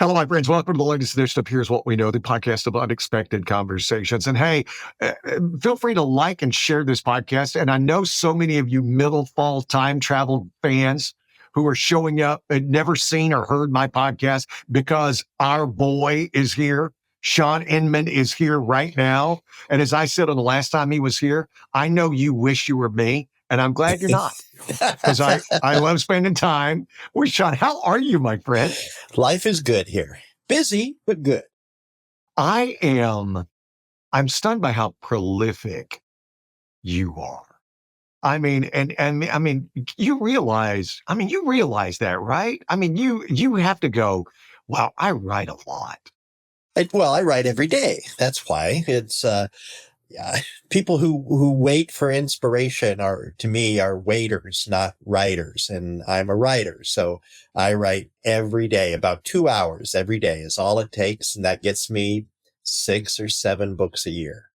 Hello, my friends. Welcome to the latest edition of Here's What We Know, the podcast of unexpected conversations. And hey, feel free to like and share this podcast. And I know so many of you middle fall time travel fans who are showing up and never seen or heard my podcast because our boy is here. Shawn Inmon is here right now. And as I said on the last time he was here, I know you wish you were me. And I'm glad you're not, because I love spending time with Shawn. How are you, my friend? Life is good here. Busy, but good. I'm stunned by how prolific you are. I mean, you realize that, right? I mean, you have to go, wow, I write a lot. I write every day. That's why it's, people who wait for inspiration to me are waiters, not writers. And I'm a writer. So I write every day. About 2 hours every day is all it takes. And that gets me 6 or 7 books a year.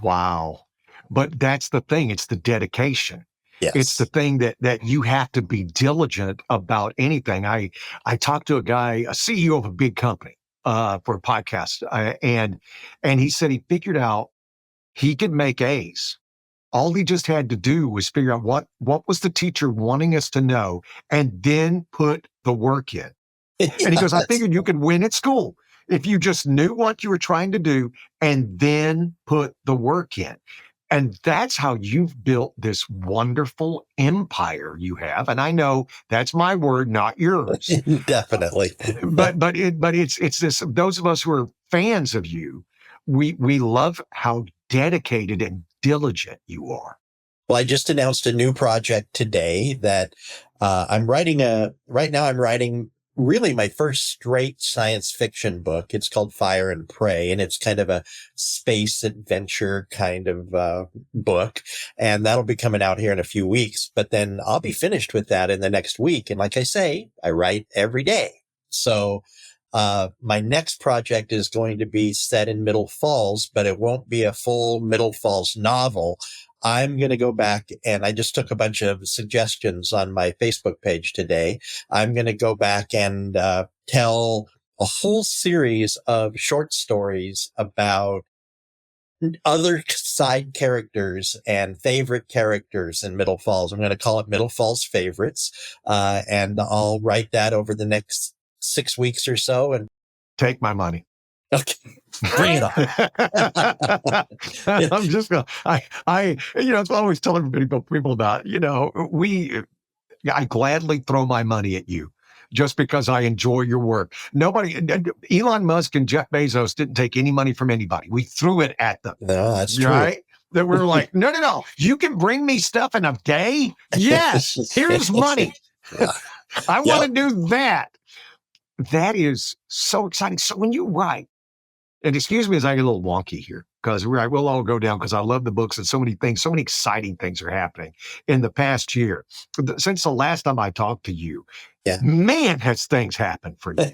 Wow. But that's the thing. It's the dedication. Yes. It's the thing that you have to be diligent about anything. I talked to a guy, a CEO of a big company, for a podcast, and he said he figured out he could make A's. All he just had to do was figure out what was the teacher wanting us to know, and then put the work in. And he goes, I figured you could win at school if you just knew what you were trying to do and then put the work in. And that's how you've built this wonderful empire you have. And I know that's my word, not yours. Definitely. but it's this, those of us who are fans of you, we love how dedicated and diligent you are. Well, I just announced a new project today that I'm writing really my first straight science fiction book. It's called Fire and Prey, and it's kind of a space adventure kind of book. And that'll be coming out here in a few weeks. But then I'll be finished with that in the next week. And like I say, I write every day. So my next project is going to be set in Middle Falls, but it won't be a full Middle Falls novel. I'm going to go back, and I just took a bunch of suggestions on my Facebook page today. I'm going to go back and tell a whole series of short stories about other side characters and favorite characters in Middle Falls. I'm going to call it Middle Falls Favorites, and I'll write that over the next 6 weeks or so. And take my money. Okay, bring it on. I'm just gonna. It's what I always tell people about. I gladly throw my money at you just because I enjoy your work. Elon Musk and Jeff Bezos didn't take any money from anybody. We threw it at them. No, that's true. Right? That we're like, no. You can bring me stuff in a day. Yes, here's money. I want to do that. That is so exciting. So when you write, and excuse me as I get a little wonky here, because we'll all go down because I love the books and so many exciting things are happening in the past year. Since the last time I talked to you, man, has things happened for you.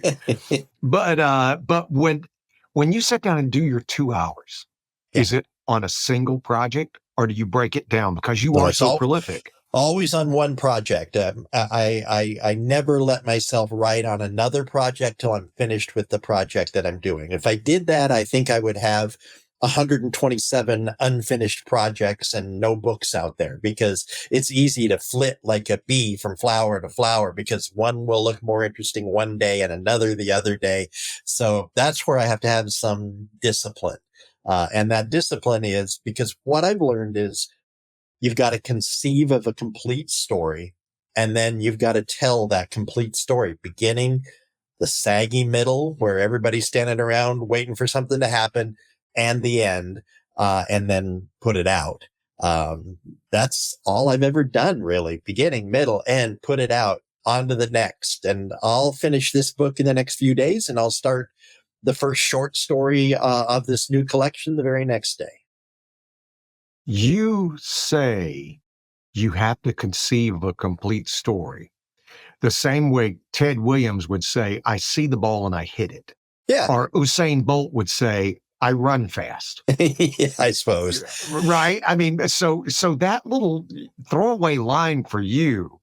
But when you sit down and do your 2 hours, is it on a single project or do you break it down because you are so prolific? Always on one project. I never let myself write on another project till I'm finished with the project that I'm doing. If I did that, I think I would have 127 unfinished projects and no books out there, because it's easy to flit like a bee from flower to flower, because one will look more interesting one day and another the other day. So that's where I have to have some discipline. And that discipline is because what I've learned is, you've got to conceive of a complete story, and then you've got to tell that complete story, beginning, the saggy middle where everybody's standing around waiting for something to happen, and the end, and then put it out. That's all I've ever done, really. Beginning, middle, end, put it out, on to the next. And I'll finish this book in the next few days, and I'll start the first short story of this new collection the very next day. You say you have to conceive of a complete story the same way Ted Williams would say, I see the ball and I hit it. Yeah. Or Usain Bolt would say, I run fast. Yeah, I suppose. Right? I mean, so that little throwaway line for you,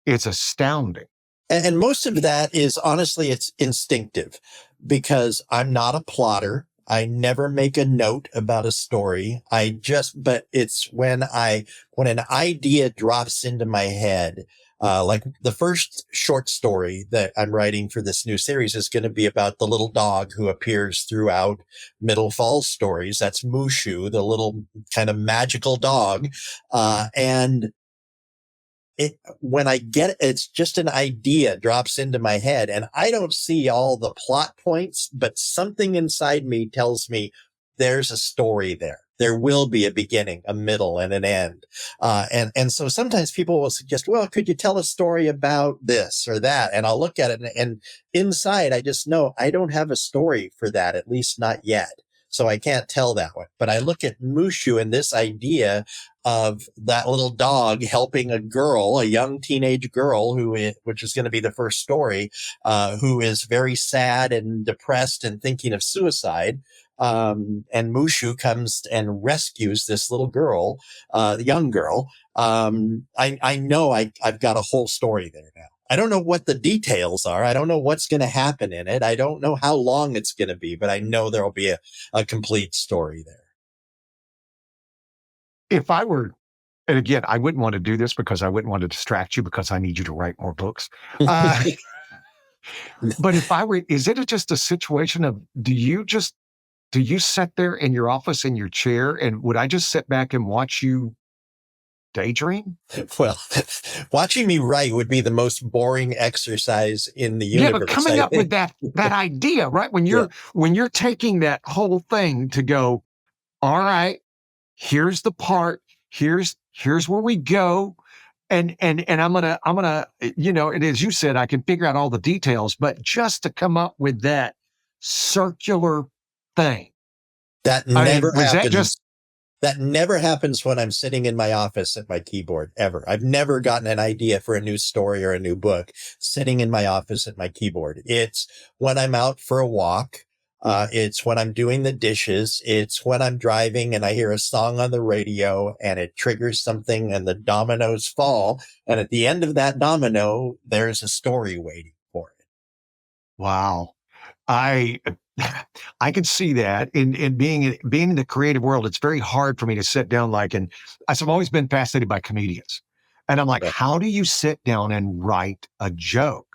it's astounding. And most of that is honestly, it's instinctive because I'm not a plotter. I never make a note about a story. But it's when an idea drops into my head, like the first short story that I'm writing for this new series is going to be about the little dog who appears throughout Middle Falls stories. That's Mushu, the little kind of magical dog. And when I get it, it's just an idea drops into my head and I don't see all the plot points, but something inside me tells me there's a story there. There will be a beginning, a middle, and an end. And so sometimes people will suggest, well, could you tell a story about this or that? And I'll look at it and inside I just know I don't have a story for that, at least not yet. So I can't tell that one. But I look at Mushu and this idea of that little dog helping a girl, a young teenage girl which is going to be the first story, who is very sad and depressed and thinking of suicide. And Mushu comes and rescues this little girl, the young girl. I know I've got a whole story there now. I don't know what the details are. I don't know what's going to happen in it. I don't know how long it's going to be, but I know there'll be a complete story there. If I were, and again, I wouldn't want to do this because I wouldn't want to distract you because I need you to write more books. But if I were, is it just a situation of, do you sit there in your office in your chair and would I just sit back and watch you daydream? Well, watching me write would be the most boring exercise in the Yeah, universe. but coming up with that idea, right? When you're taking that whole thing to go, all right, here's the part, here's where we go. And I'm gonna, and as you said, I can figure out all the details, but just to come up with that circular thing. That never Was that happens. just That never happens when I'm sitting in my office at my keyboard, ever. I've never gotten an idea for a new story or a new book sitting in my office at my keyboard. It's when I'm out for a walk. It's when I'm doing the dishes. It's when I'm driving and I hear a song on the radio and it triggers something and the dominoes fall. And at the end of that domino, there's a story waiting for it. wow? I I can see that in being in the creative world. It's very hard for me to sit down and I've always been fascinated by comedians, and I'm like, Right. how do you sit down and write a joke?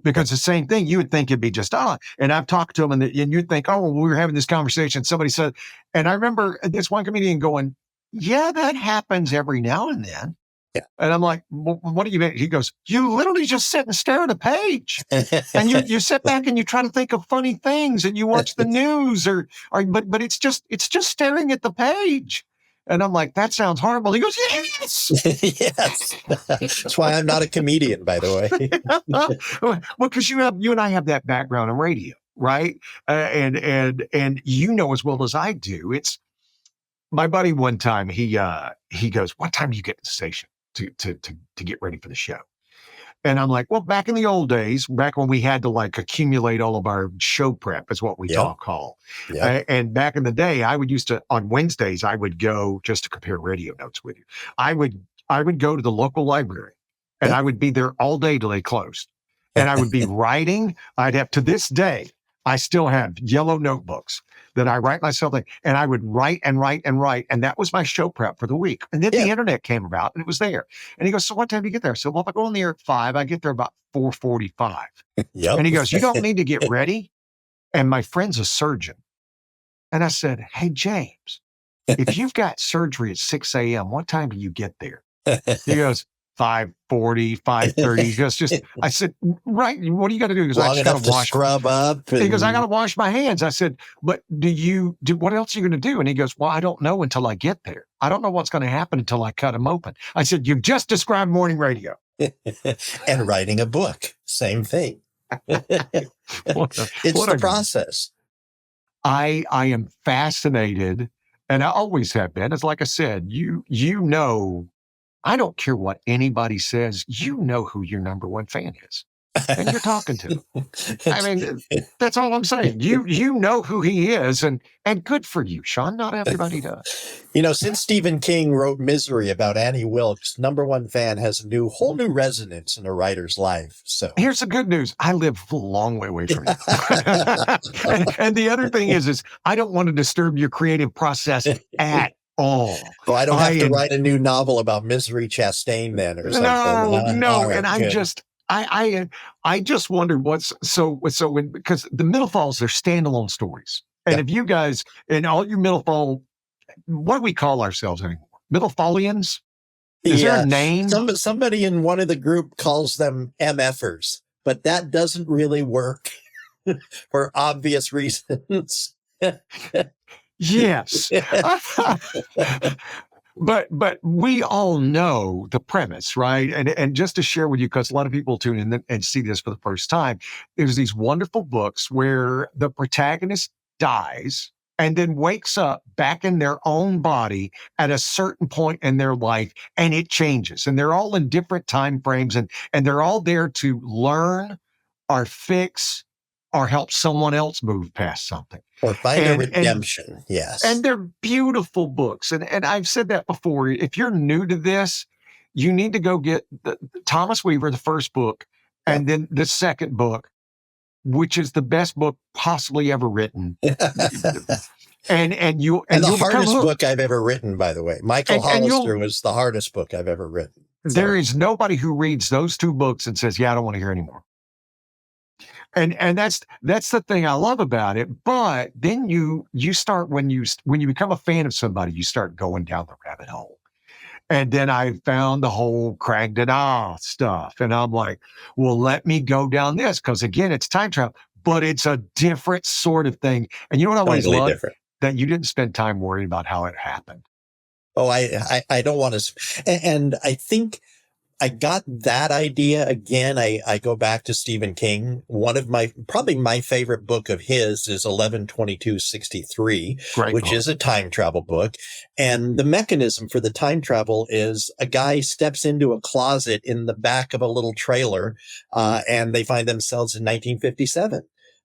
Because the same thing, you would think it'd be just and I've talked to them, and you'd think, oh, well, we were having this conversation. Somebody said, and I remember this one comedian going, yeah, that happens every now and then. Yeah. And I'm like, well, what do you mean? He goes, you literally just sit and stare at a page. And you sit back and you try to think of funny things and you watch the news but it's just staring at the page. And I'm like, that sounds horrible. He goes, yes. Yes. That's why I'm not a comedian, by the way. Well, because you and I have that background in radio, right? And as well as I do, it's my buddy. One time he goes, what time do you get to the station to get ready for the show? And I'm like, well, back in the old days, back when we had to accumulate all of our show prep is what we call. Yep. And back in the day, on Wednesdays, I would go just to compare radio notes with you. I would go to the local library and I would be there all day till they closed. And I would be writing. To this day, I still have yellow notebooks that I write myself and I would write and write and write. And that was my show prep for the week. And then the internet came about and it was there. And he goes, so what time do you get there? So well, if I go on the air at 5, I get there about 4:45. Yep. And he goes, you don't need to get ready. And my friend's a surgeon. And I said, hey, James, if you've got surgery at 6 a.m., what time do you get there? He goes, 5:40, 5:30. He goes, I said, right, what do you got to do? He goes, Long enough to scrub up. He goes, I got to wash my hands. I said, but what else are you going to do? And he goes, well, I don't know until I get there. I don't know what's going to happen until I cut them open. I said, you've just described morning radio. And writing a book. Same thing. It's the process. I am fascinated, and I always have been. It's like I said, I don't care what anybody says, who your number one fan is. and you're talking to. I mean, that's all I'm saying. You know who he is, and good for you, Shawn. Not everybody does. Since Stephen King wrote Misery about Annie Wilkes, number one fan has a whole new resonance in a writer's life. So Here's the good news. I live a long way away from you. and the other thing is I don't want to disturb your creative process at all. Well, I don't have to write a new novel about Misery Chastain then or something. No. All right, And I'm good. just, I just wondered because the Middle Falls are standalone stories. And if you guys, and all you Middle Fall, what do we call ourselves anymore? Middle Fallians? Is there a name? Somebody in one of the group calls them MFers, but that doesn't really work for obvious reasons. Yes. But we all know the premise, right? And just to share with you, because a lot of people tune in and see this for the first time, there's these wonderful books where the protagonist dies and then wakes up back in their own body at a certain point in their life, and it changes. And they're all in different time frames, and they're all there to learn or fix or help someone else move past something. Or find a redemption, yes. And they're beautiful books. And I've said that before. If you're new to this, you need to go get Thomas Weaver, the first book, and then the second book, which is the best book possibly ever written. and the hardest book I've ever written, by the way. Michael Hollister was the hardest book I've ever written. So. There is nobody who reads those two books and says, yeah, I don't want to hear anymore. And that's the thing I love about it. But then you start when you become a fan of somebody, you start going down the rabbit hole. And then I found the whole Craig Dada stuff, and I'm like, well, let me go down this, because again, it's time travel, but it's a different sort of thing. And you know what I always love? That you didn't spend time worrying about how it happened. Oh, I don't want to, and I think I got that idea again. I go back to Stephen King. One of probably my favorite book of his is 11/22/63, which is a time travel book. And the mechanism for the time travel is a guy steps into a closet in the back of a little trailer, and they find themselves in 1957,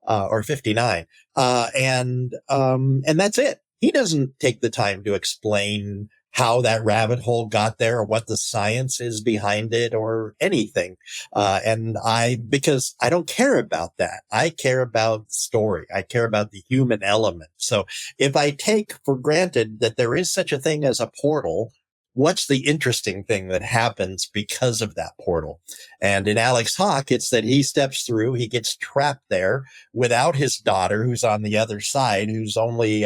or 59. And that's it. He doesn't take the time to explain how that rabbit hole got there or what the science is behind it or anything. Because I don't care about that. I care about story. I care about the human element. So if I take for granted that there is such a thing as a portal, what's the interesting thing that happens because of that portal? And in Alex Hawk, it's that he steps through, he gets trapped there without his daughter, who's on the other side, who's only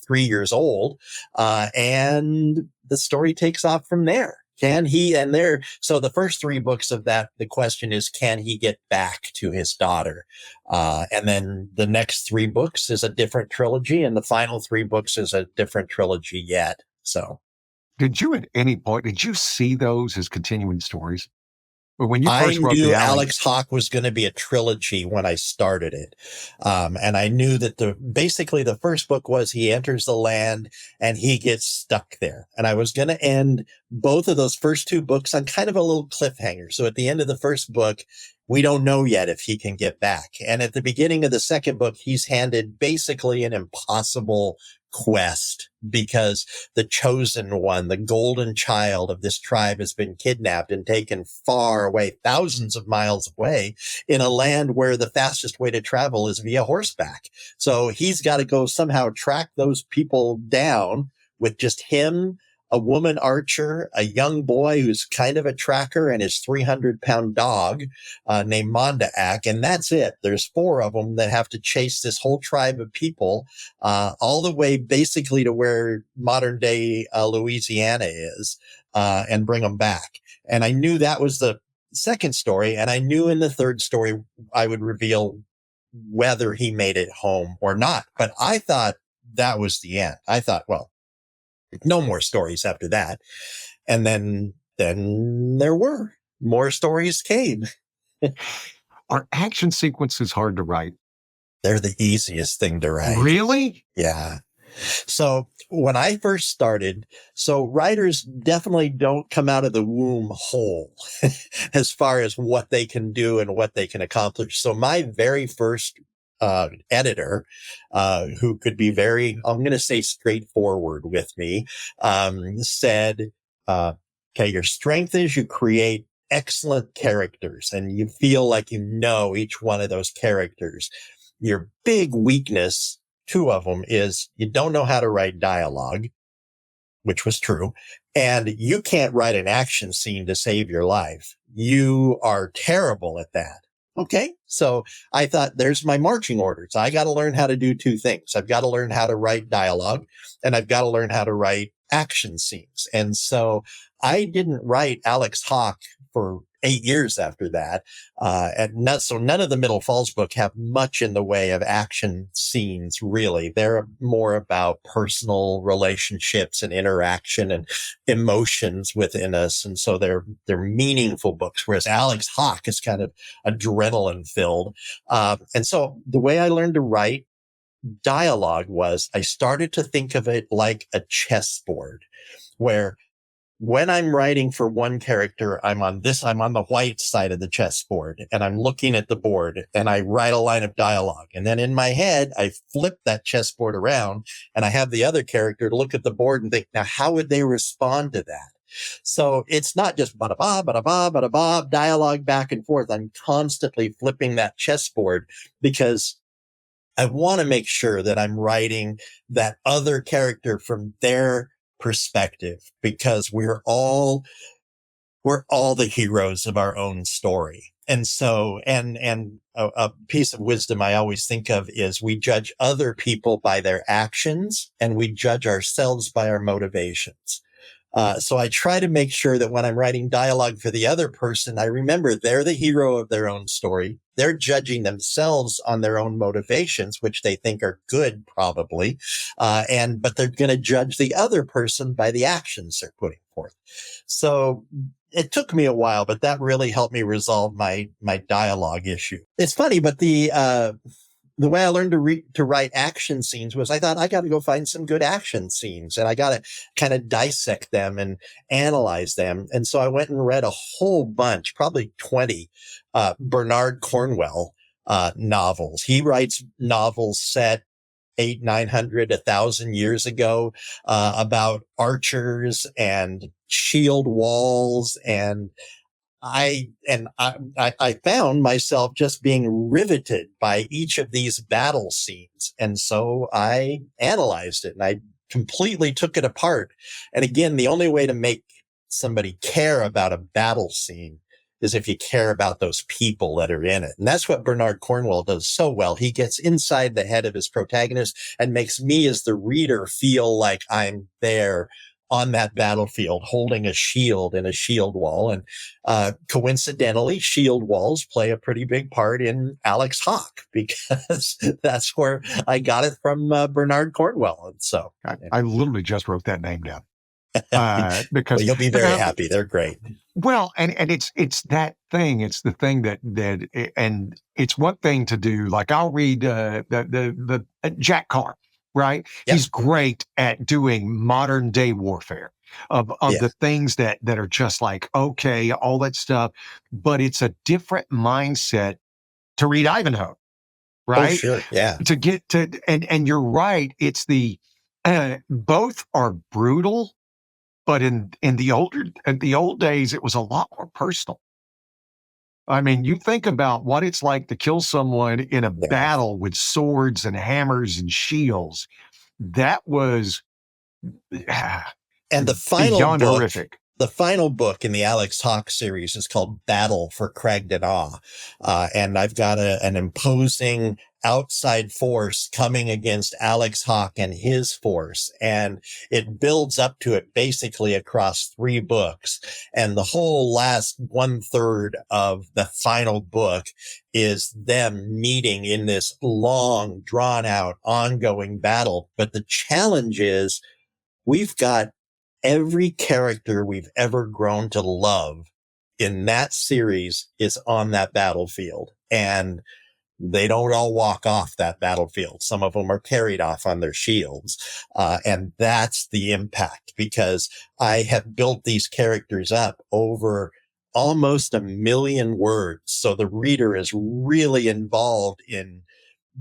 3 years old. And the story takes off from there. So the first 3 books of that, the question is, can he get back to his daughter? And then the next 3 books is a different trilogy, and the final 3 books is a different trilogy yet. So. Did you at any point, did you see those as continuing stories? When you first I knew Alex Hawk was going to be a trilogy when I started it. And I knew that basically the first book was he enters the land and he gets stuck there. And I was going to end both of those first 2 books on kind of a little cliffhanger. So at the end of the first book, we don't know yet if he can get back. And at the beginning of the second book, he's handed basically an impossible quest, because the chosen one, the golden child of this tribe, has been kidnapped and taken far away, thousands of miles away, in a land where the fastest way to travel is via horseback. So he's got to go somehow track those people down with just him, a woman archer, a young boy who's kind of a tracker, and his 300-pound dog named Mondaak. And that's it. There's 4 of them that have to chase this whole tribe of people all the way basically to where modern day Louisiana is, and bring them back. And I knew that was the second story. And I knew in the third story, I would reveal whether he made it home or not. But I thought that was the end. I thought, well, no more stories after that. And then there were more stories came. Are action sequences hard to write? They're the easiest thing to write. Really? Yeah. So when I first started, so writers definitely don't come out of the womb whole as far as what they can do and what they can accomplish. So my very first editor, who could be very, I'm going to say straightforward with me, said, okay, your strength is you create excellent characters and you feel like you know each one of those characters. Your big weakness, two of them, is you don't know how to write dialogue, which was true, and you can't write an action scene to save your life. You are terrible at that. Okay. So I thought, there's my marching orders. I got to learn how to do two things. I've got to learn how to write dialogue, and I've got to learn how to write action scenes. And so I didn't write Alex Hawk for 8 years after that. So none of the Middle Falls book have much in the way of action scenes, really. They're more about personal relationships and interaction and emotions within us. And so they're meaningful books, whereas Alex Hawk is kind of adrenaline filled. And so the way I learned to write dialogue was I started to think of it like a chessboard, where when I'm writing for one character, I'm on the white side of the chessboard and I'm looking at the board and I write a line of dialogue. And then in my head, I flip that chessboard around and I have the other character to look at the board and think, now, how would they respond to that? So it's not just ba-da-ba, ba-da-ba, ba-da-ba, dialogue back and forth. I'm constantly flipping that chessboard because I want to make sure that I'm writing that other character from their perspective, because we're all the heroes of our own story. And so, and a piece of wisdom I always think of is we judge other people by their actions and we judge ourselves by our motivations. So I try to make sure that when I'm writing dialogue for the other person, I remember they're the hero of their own story. They're judging themselves on their own motivations, which they think are good, probably. But they're going to judge the other person by the actions they're putting forth. So it took me a while, but that really helped me resolve my dialogue issue. It's funny, but the way I learned to write action scenes was I thought I got to go find some good action scenes and I got to kind of dissect them and analyze them. And so I went and read a whole bunch, probably 20, Bernard Cornwell, novels. He writes novels set 800, 900, 1,000 years ago, about archers and shield walls. And I found myself just being riveted by each of these battle scenes. And so I analyzed it and I completely took it apart. And again, the only way to make somebody care about a battle scene is if you care about those people that are in it. And that's what Bernard Cornwell does so well. He gets inside the head of his protagonist and makes me as the reader feel like I'm there on that battlefield, holding a shield in a shield wall. And coincidentally, shield walls play a pretty big part in Alex Hawk, because that's where I got it from, Bernard Cornwell. And so I literally just wrote that name down well, because you'll be very happy. They're great. well, and it's that thing. It's the thing and it's one thing to do. Like I'll read the Jack Carr, right? Yep. He's great at doing modern day warfare of Yeah. the things that are just like, okay, all that stuff, but it's a different mindset to read Ivanhoe, Oh, right? sure. Yeah. To get to and you're right. It's both are brutal, but in the old days, it was a lot more personal. I mean, you think about what it's like to kill someone in a Yeah. battle with swords and hammers and shields. That was And beyond horrific. the final book in the Alex Hawk series is called Battle for Cragdanaw. And I've got an imposing outside force coming against Alex Hawk and his force. And it builds up to it basically across 3 books. And the whole last 1/3 of the final book is them meeting in this long, drawn out, ongoing battle. But the challenge is we've got every character we've ever grown to love in that series is on that battlefield. And they don't all walk off that battlefield. Some of them are carried off on their shields. And that's the impact, because I have built these characters up over almost 1,000,000 words. So the reader is really involved in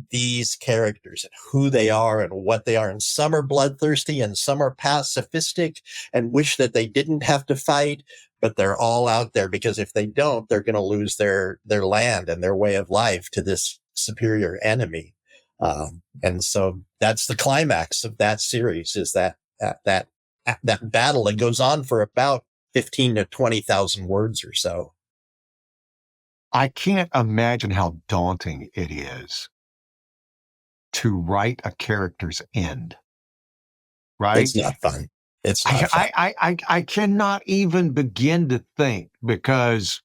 these characters and who they are and what they are. And some are bloodthirsty and some are pacifistic and wish that they didn't have to fight, but they're all out there because if they don't, they're going to lose their land and their way of life to this superior enemy. And so that's the climax of that series, is that battle that goes on for about 15 to 20,000 words or so. I can't imagine how daunting it is to write a character's end, right? It's not fun. It's not fun. I cannot even begin to think, because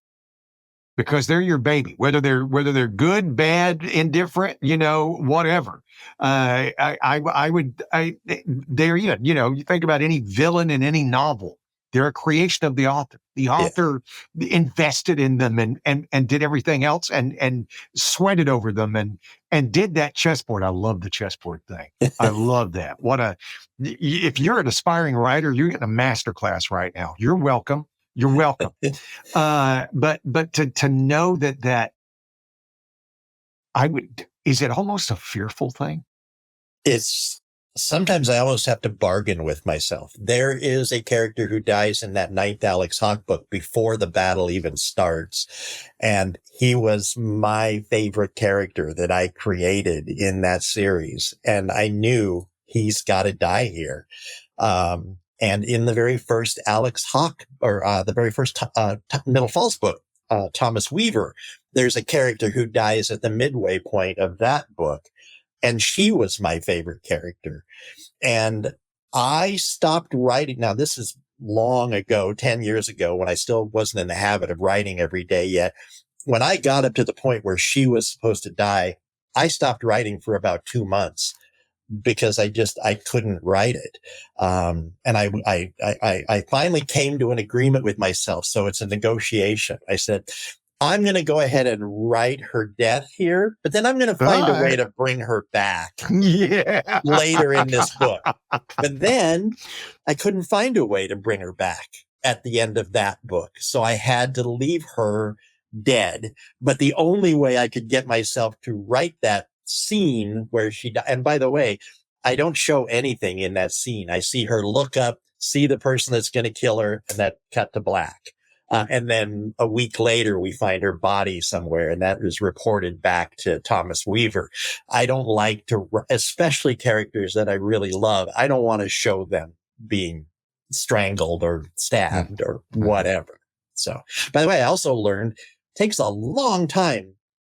they're your baby, whether they're good, bad, indifferent, whatever. They're you think about any villain in any novel, they're a creation of the author. The author invested in them and did everything else and sweated over them and did that chessboard. I love the chessboard thing. I love that. If you're an aspiring writer, you're getting a master class right now. You're welcome. You're welcome. But to know that is it almost a fearful thing? It's sometimes I almost have to bargain with myself. There is a character who dies in that 9th Alex Hawk book before the battle even starts. And he was my favorite character that I created in that series. And I knew he's got to die here. And in the very first Alex Hawk, or the very first Middle Falls book, Thomas Weaver, there's a character who dies at the midway point of that book. And she was my favorite character. And I stopped writing. Now, this is long ago, 10 years ago, when I still wasn't in the habit of writing every day yet. When I got up to the point where she was supposed to die, I stopped writing for about 2 months because I couldn't write it. And I finally came to an agreement with myself. So it's a negotiation. I said, I'm going to go ahead and write her death here, but then I'm going to find a way to bring her back later in this book. But then I couldn't find a way to bring her back at the end of that book. So I had to leave her dead. But the only way I could get myself to write that scene where she died, and by the way, I don't show anything in that scene. I see her look up, see the person that's going to kill her, and that cut to black. And then a week later, we find her body somewhere, and that was reported back to Thomas Weaver. I don't like to, especially characters that I really love, I don't want to show them being strangled or stabbed or whatever. So, by the way, I also learned it takes a long time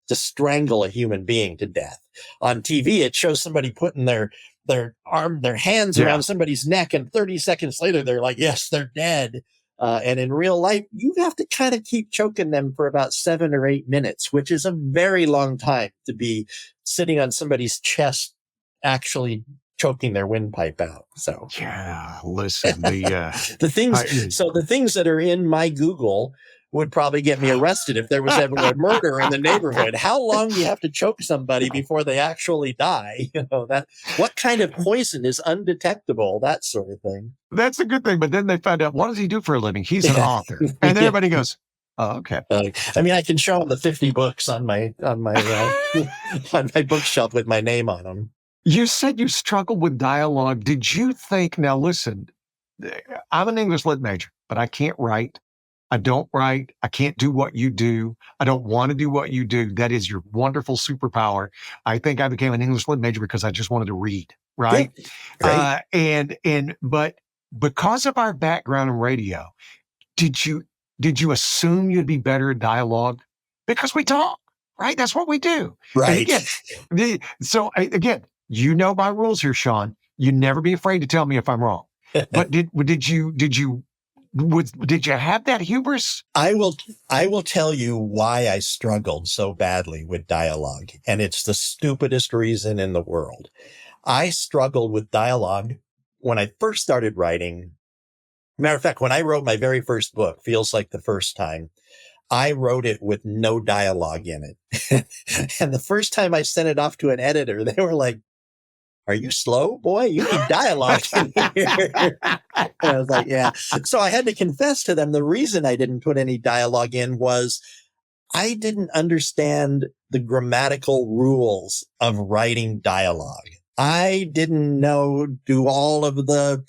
to strangle a human being to death. On TV, it shows somebody putting their hands around somebody's neck, and 30 seconds later, they're like, yes, they're dead. And in real life, you have to kind of keep choking them for about 7 or 8 minutes, which is a very long time to be sitting on somebody's chest, actually choking their windpipe out. So yeah, listen, the things that are in my Google would probably get me arrested if there was ever a murder in the neighborhood. How long do you have to choke somebody before they actually die? What kind of poison is undetectable? That sort of thing. That's a good thing. But then they find out, what does he do for a living? He's an author. And then everybody goes, oh, okay. I can show them the 50 books on my on my bookshelf with my name on them. You said you struggled with dialogue. Did you think, now listen, I'm an English lit major, but I can't write. I don't write. I can't do what you do. I don't want to do what you do. That is your wonderful superpower. I think I became an English lit major because I just wanted to read, right? Great. But because of our background in radio, did you assume you'd be better at dialogue? Because we talk, right? That's what we do. Right. And again, you know my rules here, Shawn. You never be afraid to tell me if I'm wrong. But did you have that hubris? I will tell you why I struggled so badly with dialogue, and it's the stupidest reason in the world. I struggled with dialogue when I first started writing. Matter of fact, when I wrote my very first book, Feels Like the First Time, I wrote it with no dialogue in it. And the first time I sent it off to an editor, they were like, "Are you slow, boy? You need dialogue in here." And I was like, yeah. So I had to confess to them the reason I didn't put any dialogue in was I didn't understand the grammatical rules of writing dialogue. I didn't do all of the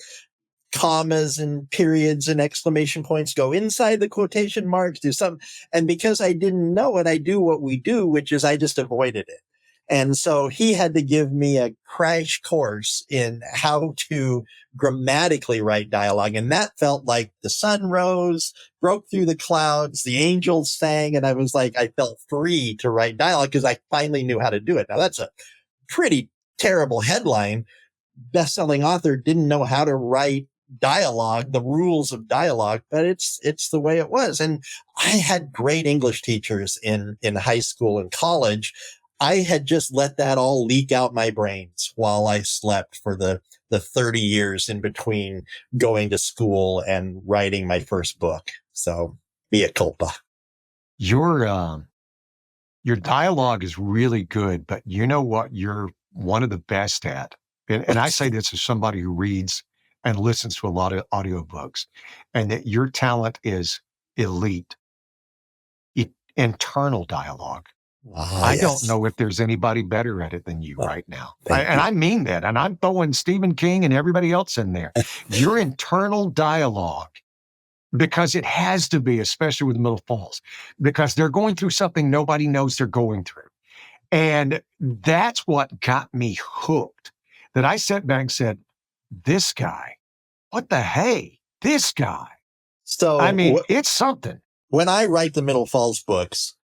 commas and periods and exclamation points go inside the quotation marks, do some. And because I didn't know it, I do what we do, which is I just avoided it. And so he had to give me a crash course in how to grammatically write dialogue. And that felt like the sun rose, broke through the clouds, the angels sang. And I was like, I felt free to write dialogue because I finally knew how to do it. Now that's a pretty terrible headline. Best-selling author didn't know how to write dialogue, the rules of dialogue, but it's the way it was. And I had great English teachers in high school and college. I had just let that all leak out my brains while I slept for the 30 years in between going to school and writing my first book. So mea culpa. Your dialogue is really good, but you know what you're one of the best at? And I say this as somebody who reads and listens to a lot of audiobooks, and that your talent is elite. Internal dialogue. I don't Yes. know if there's anybody better at it than you right now. Thank And you. I mean that. And I'm throwing Stephen King and everybody else in there. Your internal dialogue, because it has to be, especially with Middle Falls, because they're going through something nobody knows they're going through. And that's what got me hooked. That I sat back and said, this guy, what the hey, this guy. I mean, So it's something. when I write the Middle Falls books,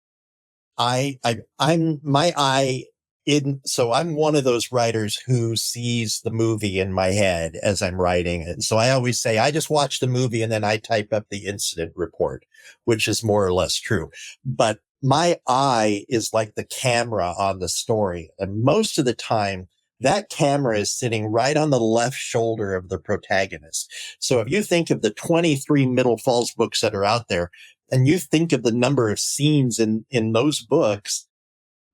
I'm my eye in, so I'm one of those writers who sees the movie in my head as I'm writing it. So I always say, I just watch the movie and then I type up the incident report, which is more or less true. But my eye is like the camera on the story. And most of the time, that camera is sitting right on the left shoulder of the protagonist. So if you think of the 23 Middle Falls books that are out there, and you think of the number of scenes in those books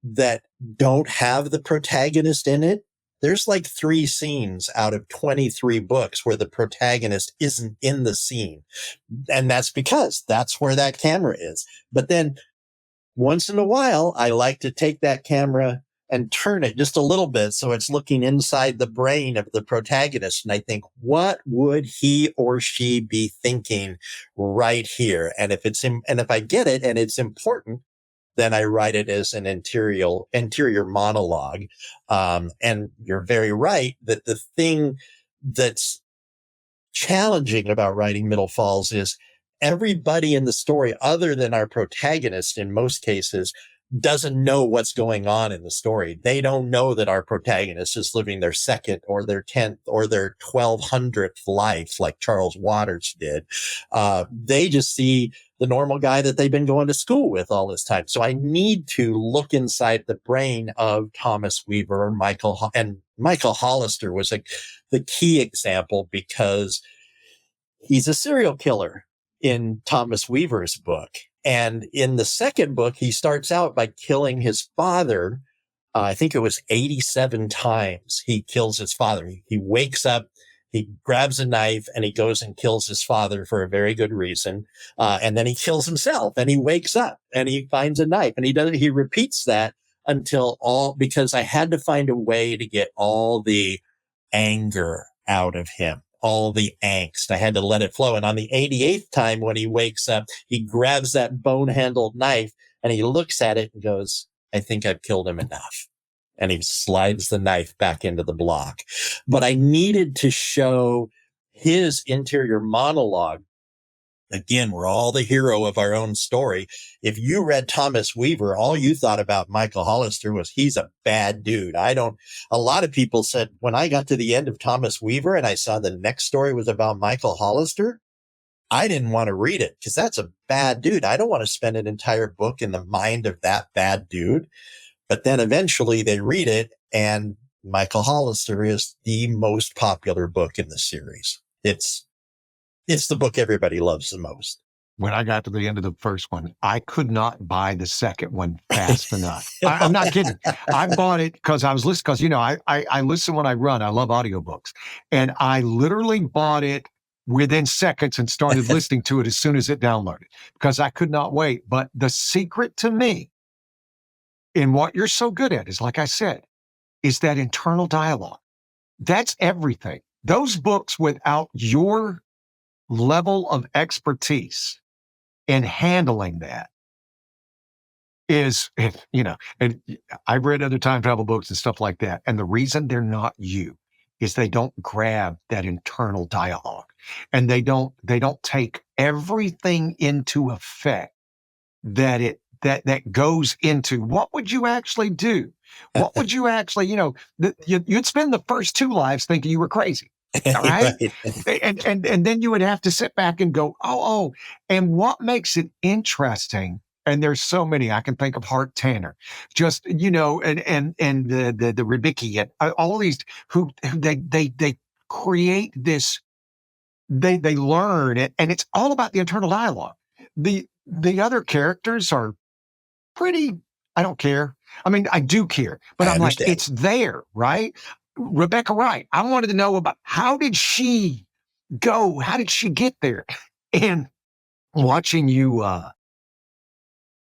that don't have the protagonist in it, there's like 3 scenes out of 23 books where the protagonist isn't in the scene. And that's because that's where that camera is. But then once in a while, I like to take that camera and turn it just a little bit so it's looking inside the brain of the protagonist. And I think, what would he or she be thinking right here? And if if I get it and it's important, then I write it as an interior monologue. And you're very right that the thing that's challenging about writing Middle Falls is everybody in the story, other than our protagonist in most cases, doesn't know what's going on in the story. They don't know that our protagonist is living their second or their 10th or their 1200th life like Charles Waters did. They just see the normal guy that they've been going to school with all this time. So I need to look inside the brain of Thomas Weaver or Michael Hollister was the key example because he's a serial killer in Thomas Weaver's book. And in the second book, he starts out by killing his father. I think it was 87 times he kills his father. He wakes up, he grabs a knife and he goes and kills his father for a very good reason. And then he kills himself and he wakes up and he finds a knife and he repeats that because I had to find a way to get all the anger out of him, all the angst. I had to let it flow. And on the 88th time, when he wakes up, he grabs that bone handled knife and he looks at it and goes, I think I've killed him enough. And he slides the knife back into the block. But I needed to show his interior monologue. Again, we're all the hero of our own story. If you read Thomas Weaver, all you thought about Michael Hollister was he's a bad dude. A lot of people said when I got to the end of Thomas Weaver and I saw the next story was about Michael Hollister, I didn't want to read it because that's a bad dude. I don't want to spend an entire book in the mind of that bad dude. But then eventually they read it and Michael Hollister is the most popular book in the series. It's the book everybody loves the most. when I got to the end of the first one, I could not buy the second one fast enough. I'm not kidding. I bought it because I was listening, because, I listen when I run. I love audiobooks. And I literally bought it within seconds and started listening to it as soon as it downloaded because I could not wait. But the secret to me in what you're so good at is, like I said, is that internal dialogue. That's everything. Those books without your level of expertise in handling that is, and I've read other time travel books and stuff like that. And the reason they're not you is they don't grab that internal dialogue, and they don't take everything into effect that goes into what would you actually do? What would you actually, you'd spend the first two lives thinking you were crazy. All right. Right. And then you would have to sit back and go, oh. And what makes it interesting, and there's so many, I can think of Hart Tanner, just, and the Ribicki, and all these who they create this, they learn it, and it's all about the internal dialogue. The other characters are pretty, I don't care. I mean, I do care, but I I'm like, understand. it's there, right? Rebecca Wright, I wanted to know about how did she go? How did she get there? And watching you, and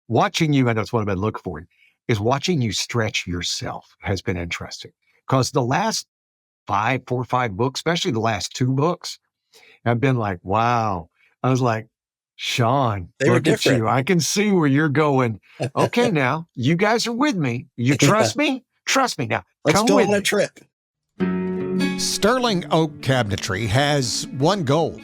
that's what I've been looking for, is watching you stretch yourself has been interesting. Because the last 4 or 5 books, especially the last 2 books, have been like, wow. I was like, Shawn, They were look at different. you. I can see where you're going. Okay, now you guys are with me. You trust me? Trust me. Now Let's come go with on a me. trip. Sterling Oak Cabinetry has one goal: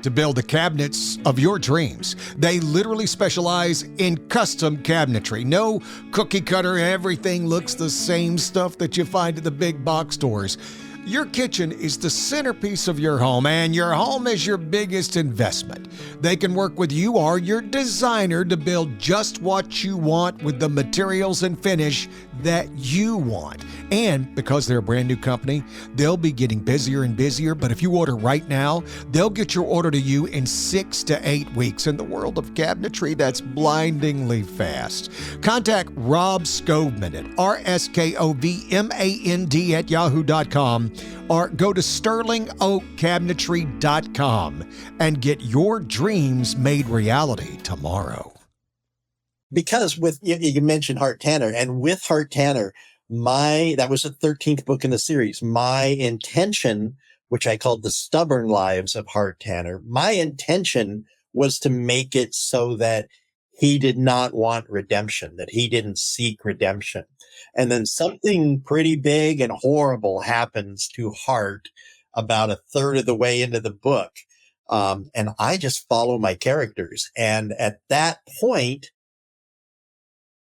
to build the cabinets of your dreams. They literally specialize in custom cabinetry. No cookie cutter, everything looks the same stuff that you find at the big box stores. Your kitchen is the centerpiece of your home, and your home is your biggest investment. They can work with you or your designer to build just what you want with the materials and finish that you want. And because they're a brand new company, they'll be getting busier and busier. But if you order right now, they'll get your order to you in 6 to 8 weeks. In the world of cabinetry, that's blindingly fast. Contact Rob Scovman at RSKOVMAND at yahoo.com, or go to sterlingoakcabinetry.com and get your dreams made reality tomorrow. Because with you mentioned Hart Tanner, and with Hart Tanner, that was the 13th book in the series. My intention, which I called The Stubborn Lives of Hart Tanner, my intention was to make it so that he did not want redemption, that he didn't seek redemption. And then something pretty big and horrible happens to Hart about a third of the way into the book. And I just follow my characters. And at that point,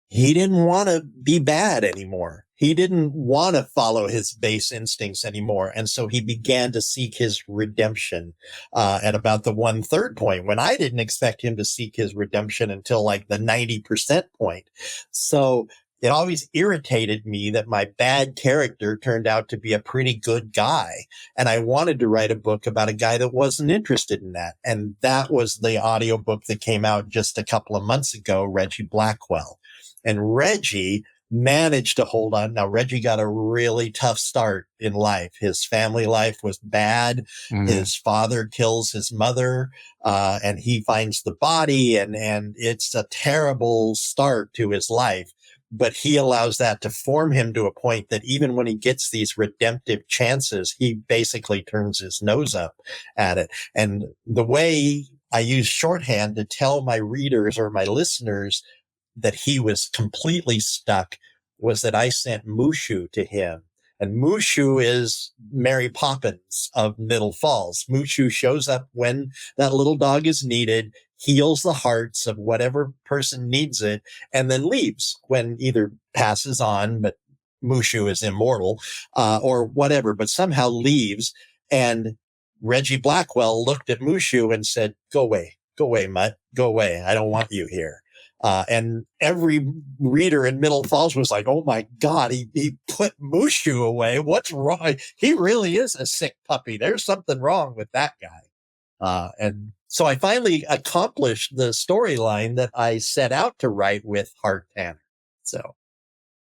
he didn't want to be bad anymore. He didn't want to follow his base instincts anymore. And so he began to seek his redemption at about the 1/3 point, when I didn't expect him to seek his redemption until like the 90% point. So it always irritated me that my bad character turned out to be a pretty good guy. And I wanted to write a book about a guy that wasn't interested in that. And that was the audiobook that came out just a couple of months ago, Reggie Blackwell. And Reggie managed to hold on. Now, Reggie got a really tough start in life. His family life was bad. Mhm. His father kills his mother, and he finds the body, and it's a terrible start to his life. But he allows that to form him to a point that even when he gets these redemptive chances, he basically turns his nose up at it. And the way I use shorthand to tell my readers or my listeners that he was completely stuck was that I sent Mushu to him. And Mushu is Mary Poppins of Middle Falls. Mushu shows up when that little dog is needed, heals the hearts of whatever person needs it, and then leaves when either passes on, but Mushu is immortal, or whatever, but somehow leaves. And Reggie Blackwell looked at Mushu and said, go away, Mutt, go away. I don't want you here. And every reader in Middle Falls was like, oh my God, he put Mushu away. What's wrong? He really is a sick puppy. There's something wrong with that guy. And So I finally accomplished the storyline that I set out to write with Hart Tanner. So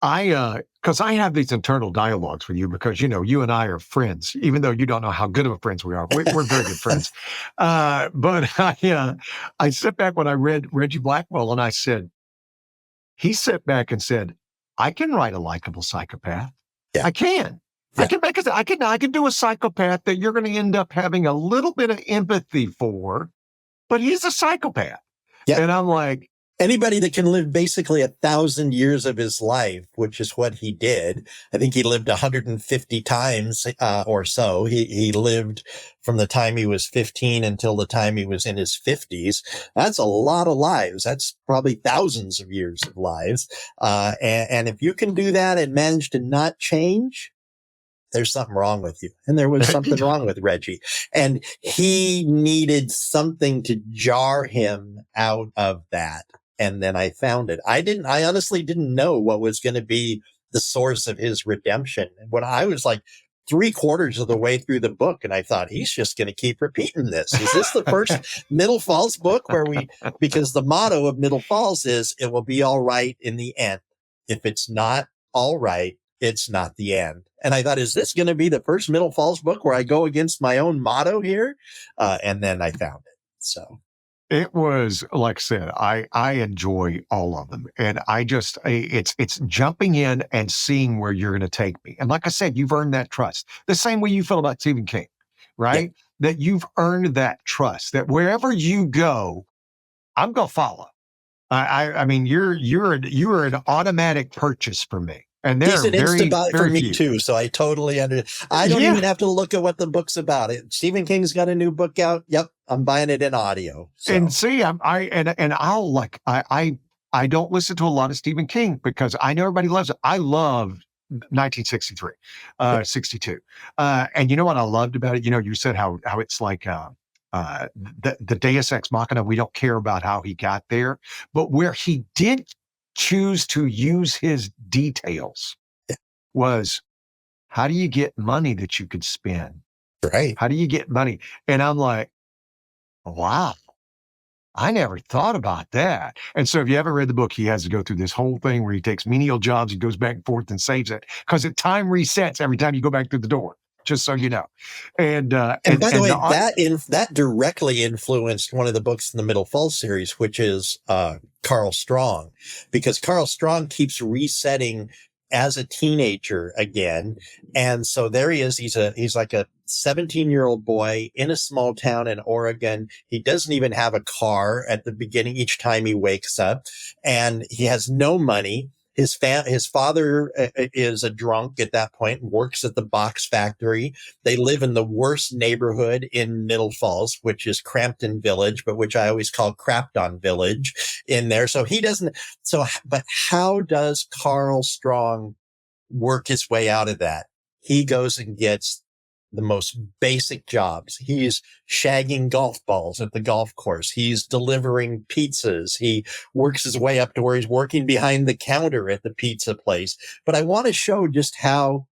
because I have these internal dialogues with you because, you and I are friends, even though you don't know how good of a friends we are. We're very good friends. But I sit back when I read Reggie Blackwell and he sat back and said, I can write a likable psychopath. Yeah. I can. Yeah. I can do a psychopath that you're going to end up having a little bit of empathy for, but he's a psychopath. Yeah. And I'm like, anybody that can live basically 1,000 years of his life, which is what he did. I think he lived 150 times or so. He lived from the time he was 15 until the time he was in his 50s. That's a lot of lives. That's probably thousands of years of lives. And if you can do that and manage to not change, there's something wrong with you. And there was something wrong with Reggie. And he needed something to jar him out of that. And then I found it. I honestly didn't know what was going to be the source of his redemption. And when I was like 3/4 of the way through the book, and I thought, he's just going to keep repeating this. Is this the first Middle Falls book because the motto of Middle Falls is, it will be all right in the end. If it's not all right, it's not the end. And I thought, is this going to be the first Middle Falls book where I go against my own motto here? And then I found it. So. It was, like I said, I enjoy all of them. And it's jumping in and seeing where you're going to take me. And like I said, you've earned that trust. The same way you feel about Stephen King, right? Yeah. That you've earned that trust, that wherever you go, I'm going to follow. I mean, you're an automatic purchase for me. And he's an instant buy for me few. too. So I totally understand. I don't even have to look at what the book's about. Stephen King's got a new book out. Yep. I'm buying it in audio. So. And see, I don't listen to a lot of Stephen King because I know everybody loves it. I love 1963, 62. And you know what I loved about it? You said how it's like, the Deus Ex Machina, we don't care about how he got there, but where he did choose to use his details was, how do you get money that you could spend? Right. How do you get money? And I'm like, wow, I never thought about that. And so if you haven't read the book, he has to go through this whole thing where he takes menial jobs, he goes back and forth and saves it because time resets every time you go back through the door. Just so you know. And by the way, that directly influenced one of the books in the Middle Falls series, which is Carl Strong, because Carl Strong keeps resetting as a teenager again. And so there he is. He's like a 17-year-old boy in a small town in Oregon. He doesn't even have a car at the beginning each time he wakes up, and he has no money. His father is a drunk at that point and works at the box factory. They live in the worst neighborhood in Middle Falls, which is Crampton Village, but which I always call Crapton Village in there. So but how does Carl Strong work his way out of that? He goes and gets the most basic jobs. He's shagging golf balls at the golf course. He's delivering pizzas. He works his way up to where he's working behind the counter at the pizza place. But I want to show just how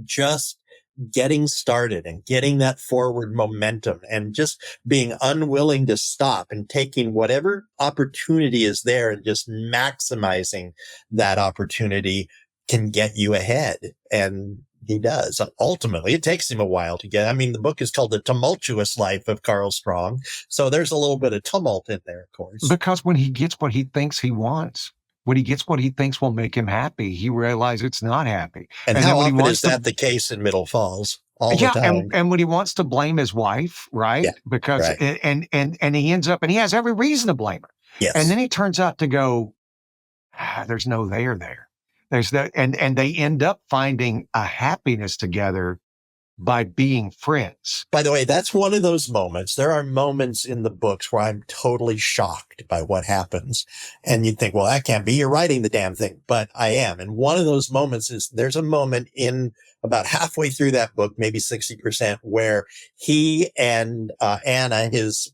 just getting started and getting that forward momentum and just being unwilling to stop and taking whatever opportunity is there and just maximizing that opportunity can get you ahead. And he does. Ultimately, it takes him a while to get. I mean, the book is called The Tumultuous Life of Carl Strong. So there's a little bit of tumult in there, of course. Because when he gets what he thinks he wants, when he gets what he thinks will make him happy, he realizes it's not happy. And how often is that the case in Middle Falls? All the time. And when he wants to blame his wife, right? Yeah, because right. And he ends up, and he has every reason to blame her. Yes. And then he turns out to go, there's no there. There's that, and they end up finding a happiness together by being friends. By the way, that's one of those moments. There are moments in the books where I'm totally shocked by what happens. And you'd think, well, that can't be. You're writing the damn thing. But I am. And one of those moments is there's a moment in about halfway through that book, maybe 60%, where he and Anna, his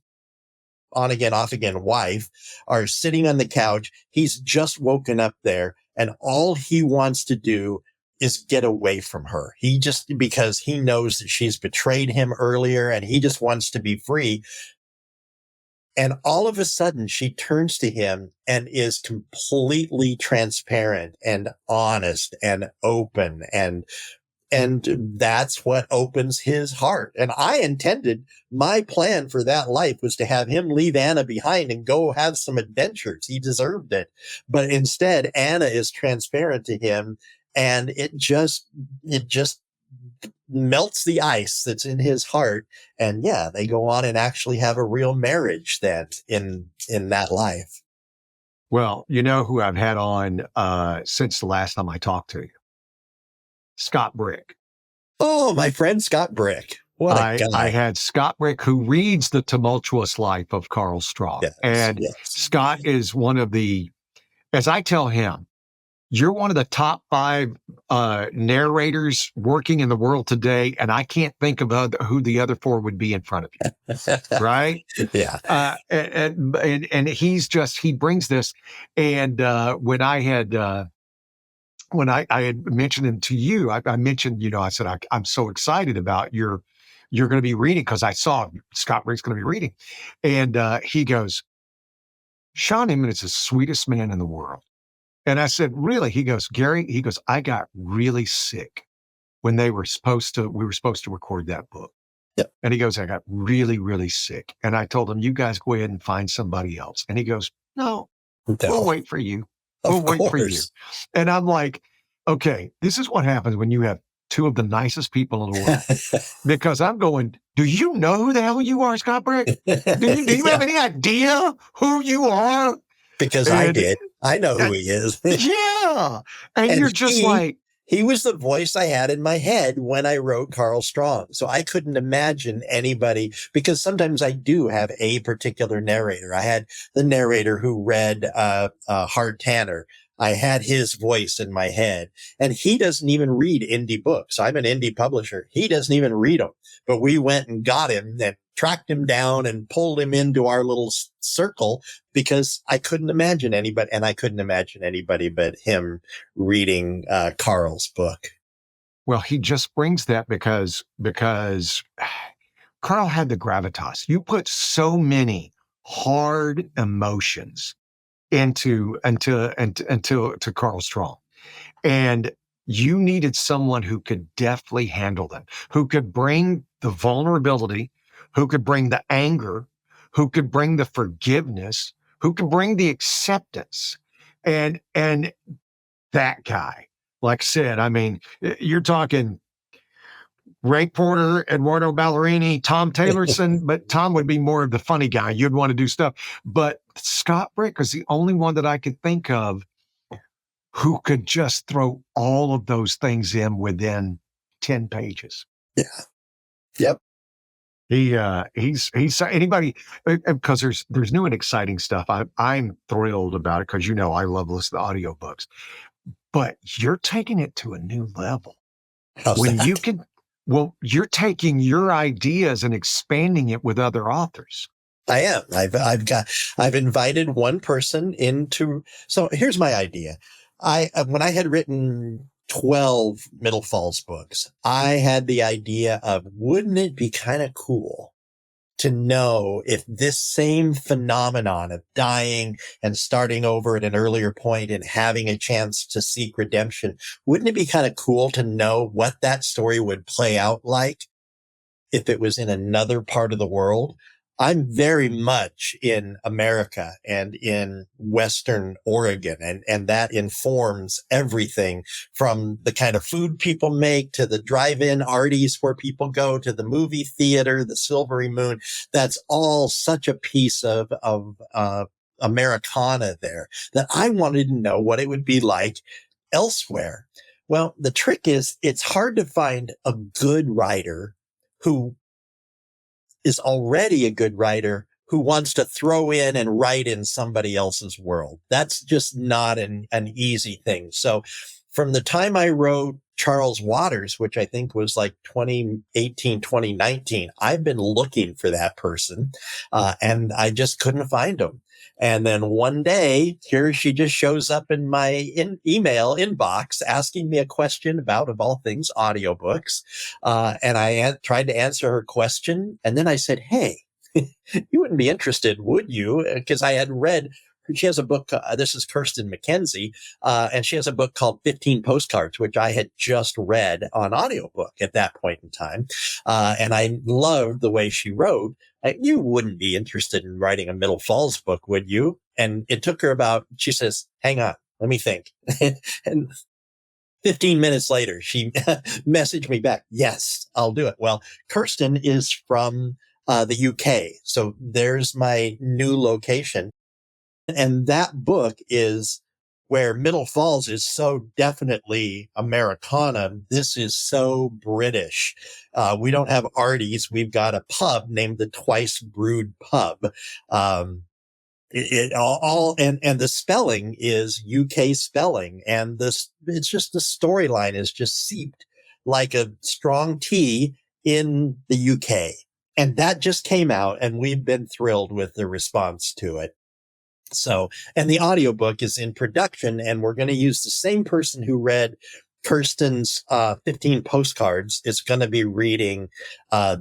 on again, off again wife, are sitting on the couch. He's just woken up there, and all he wants to do is get away from her. Because he knows that she's betrayed him earlier, and he just wants to be free. And all of a sudden she turns to him and is completely transparent and honest and open. And that's what opens his heart. And I intended, my plan for that life was to have him leave Anna behind and go have some adventures. He deserved it. But instead, Anna is transparent to him, and it just melts the ice that's in his heart. And yeah, they go on and actually have a real marriage then in that life. Well, you know who I've had on since the last time I talked to you? Scott Brick. Oh, my friend Scott Brick. What a guy. I had Scott Brick, who reads The Tumultuous Life of Carl Strong. Yes, and yes. Scott is one of the, as I tell him, you're one of the top 5 narrators working in the world today, and I can't think of who the other 4 would be in front of you. Right? Yeah. And he brings this. And when I had mentioned him to you, I mentioned, I said, I'm so excited about you're going to be reading, because I saw Scott Brick's going to be reading. And he goes, Shawn Inmon is the sweetest man in the world. And I said, really? He goes, Gary, I got really sick when we were supposed to record that book. Yep. And he goes, I got really, really sick. And I told him, you guys go ahead and find somebody else. And he goes, no. We'll wait for you. We'll wait for you. And I'm like, okay, this is what happens when you have 2 of the nicest people in the world. Because I'm going, do you know who the hell you are, Scott Brick? Do you have any idea who you are? Because I did. I know who he is. Yeah. And you're just like, he was the voice I had in my head when I wrote Carl Strong. So I couldn't imagine anybody, because sometimes I do have a particular narrator. I had the narrator who read Hard Tanner. I had his voice in my head, and he doesn't even read indie books. I'm an indie publisher. He doesn't even read them, but we went and got him and tracked him down and pulled him into our little circle, because I couldn't imagine anybody, and I couldn't imagine anybody but him reading Carl's book. Well, he just brings that because Carl had the gravitas. You put so many hard emotions into Carl Strong, and you needed someone who could deftly handle them, who could bring the vulnerability, who could bring the anger, who could bring the forgiveness, who could bring the acceptance. And that guy, like I said, I mean, you're talking Ray Porter, Eduardo Ballerini, Tom Taylorson, but Tom would be more of the funny guy. You'd want to do stuff. But Scott Brick is the only one that I could think of who could just throw all of those things in within 10 pages. Yeah. Yep. He's anybody, because there's new and exciting stuff. I'm thrilled about it, because I love listening to audiobooks. But you're taking it to a new level. How's that? You're taking your ideas and expanding it with other authors. I am. I've invited one person into. So here's my idea. When I had written 12 Middle Falls books, I had the idea of, wouldn't it be kind of cool to know if this same phenomenon of dying and starting over at an earlier point and having a chance to seek redemption, wouldn't it be kind of cool to know what that story would play out like if it was in another part of the world? I'm very much in America and in Western Oregon, and that informs everything from the kind of food people make to the drive-in arties where people go to the movie theater, the Silvery Moon. That's all such a piece of Americana there that I wanted to know what it would be like elsewhere. Well, the trick is it's hard to find a good writer who is already a good writer who wants to throw in and write in somebody else's world. That's just not an easy thing. So from the time I wrote Charles Waters, which I think was like 2018, 2019, I've been looking for that person, and I just couldn't find him. And then one day, here she just shows up in my email inbox asking me a question about, of all things, audiobooks. And I tried to answer her question. And then I said, hey, You wouldn't be interested, would you? Because I had read, she has a book, this is Kirsten McKenzie, and she has a book called 15 Postcards, which I had just read on audiobook at that point in time. And I loved the way she wrote. You wouldn't be interested in writing a Middle Falls book, would you? And it took her she says, hang on, let me think. And 15 minutes later, she messaged me back. Yes, I'll do it. Well, Kirsten is from the UK. So there's my new location. And that book is where Middle Falls is so definitely Americana. This is so British. We don't have Artie's. We've got a pub named the Twice Brewed Pub. And the spelling is UK spelling. And it's just the storyline is just seeped like a strong tea in the UK. And that just came out and we've been thrilled with the response to it. So, and the audiobook is in production and we're going to use the same person who read Kirsten's 15 Postcards. Is going to be reading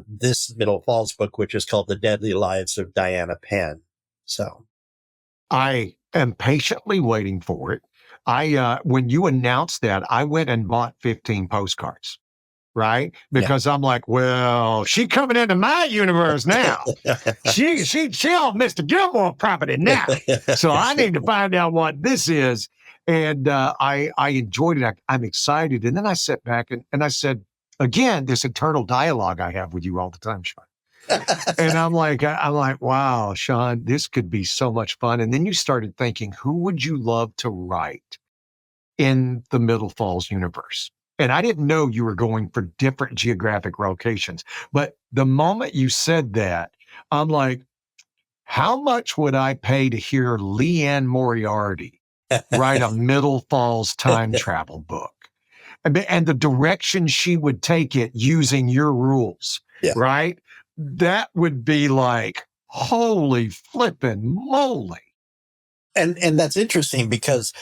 this Middle Falls book, which is called The Deadly Lives of Diana Penn. So I am patiently waiting for it. When you announced that, I went and bought 15 postcards, right? Because I'm like, well, she coming into my universe now. She on Mr. Gilmore property now. So I need to find out what this is. And I enjoyed it. I'm excited. And then I sat back and I said, again, this internal dialogue I have with you all the time, Shawn. And I'm like, wow, Shawn, this could be so much fun. And then you started thinking, who would you love to write in the Middle Falls universe? And I didn't know you were going for different geographic locations. But the moment you said that, I'm like, how much would I pay to hear Leanne Moriarty write a Middle Falls time travel book? And the direction she would take it using your rules, right? That would be like, holy flippin' moly. And that's interesting because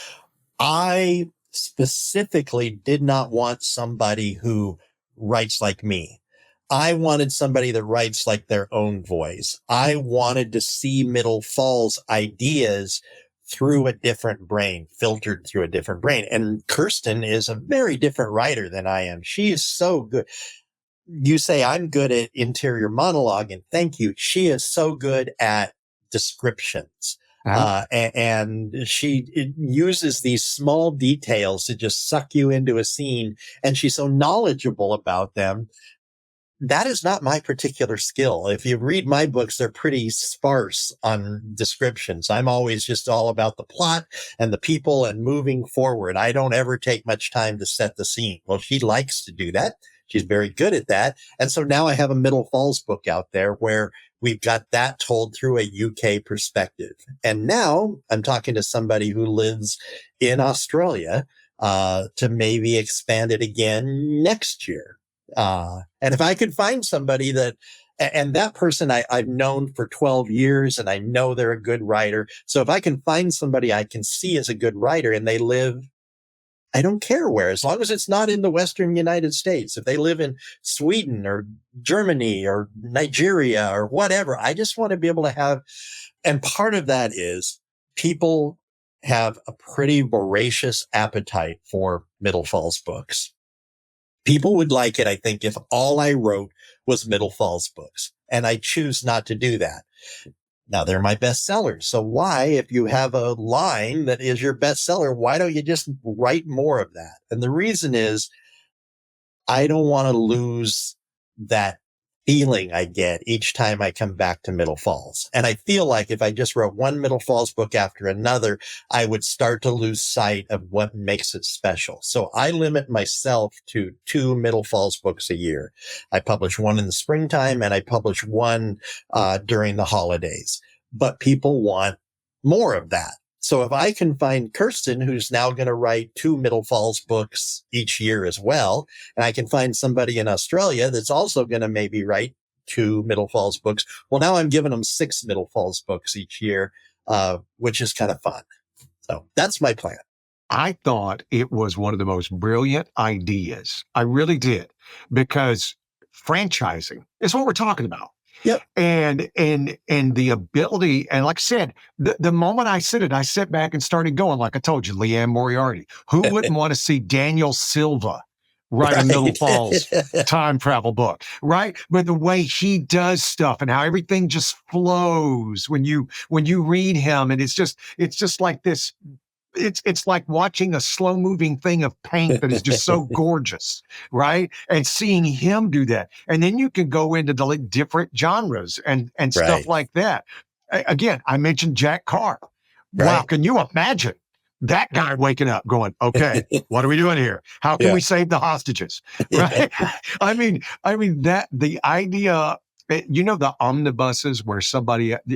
I specifically did not want somebody who writes like me. I wanted somebody that writes like their own voice. I wanted to see Middle Falls ideas through a different brain, filtered through a different brain. And Kirsten is a very different writer than I am. She is so good. You say I'm good at interior monologue, and thank you. She is so good at descriptions. And she uses these small details to just suck you into a scene. And she's so knowledgeable about them. That is not my particular skill. If you read my books, they're pretty sparse on descriptions. I'm always just all about the plot and the people and moving forward. I don't ever take much time to set the scene. Well, she likes to do that. She's very good at that. And so now I have a Middle Falls book out there where we've got that told through a UK perspective. And now I'm talking to somebody who lives in Australia, to maybe expand it again next year. And if I could find somebody and that person I've known for 12 years and I know they're a good writer. So if I can find somebody I can see as a good writer and they live, I don't care where, as long as it's not in the Western United States. If they live in Sweden or Germany or Nigeria or whatever, I just want to be able to have, and part of that is people have a pretty voracious appetite for Middle Falls books. People would like it, I think, if all I wrote was Middle Falls books, and I choose not to do that. Now, they're my bestsellers. So why, if you have a line that is your bestseller, why don't you just write more of that? And the reason is I don't want to lose that feeling I get each time I come back to Middle Falls. And I feel like if I just wrote one Middle Falls book after another, I would start to lose sight of what makes it special. So I limit myself to 2 Middle Falls books a year. I publish one in the springtime and I publish one during the holidays. But people want more of that. So if I can find Kirsten, who's now going to write 2 Middle Falls books each year as well, and I can find somebody in Australia that's also going to maybe write 2 Middle Falls books, well, now I'm giving them 6 Middle Falls books each year, which is kind of fun. So that's my plan. I thought it was one of the most brilliant ideas. I really did, because franchising is what we're talking about. Yep. And the ability, and like I said, the moment I said it, I sat back and started going, like I told you, Leanne Moriarty. Who wouldn't want to see Daniel Silva write a Middle Falls Right. time travel book, right? But the way he does stuff and how everything just flows when you read him, and it's just like this. It's like watching a slow moving thing of paint that is just so gorgeous, right? And seeing him do that, and then you can go into the like, different genres and stuff Right. like that. Again, I mentioned Jack Carr. Wow, Right. can you imagine that guy waking up, going, "Okay, what are we doing here? How can Yeah. we save the hostages?" Right? I mean that the idea. You know the omnibuses where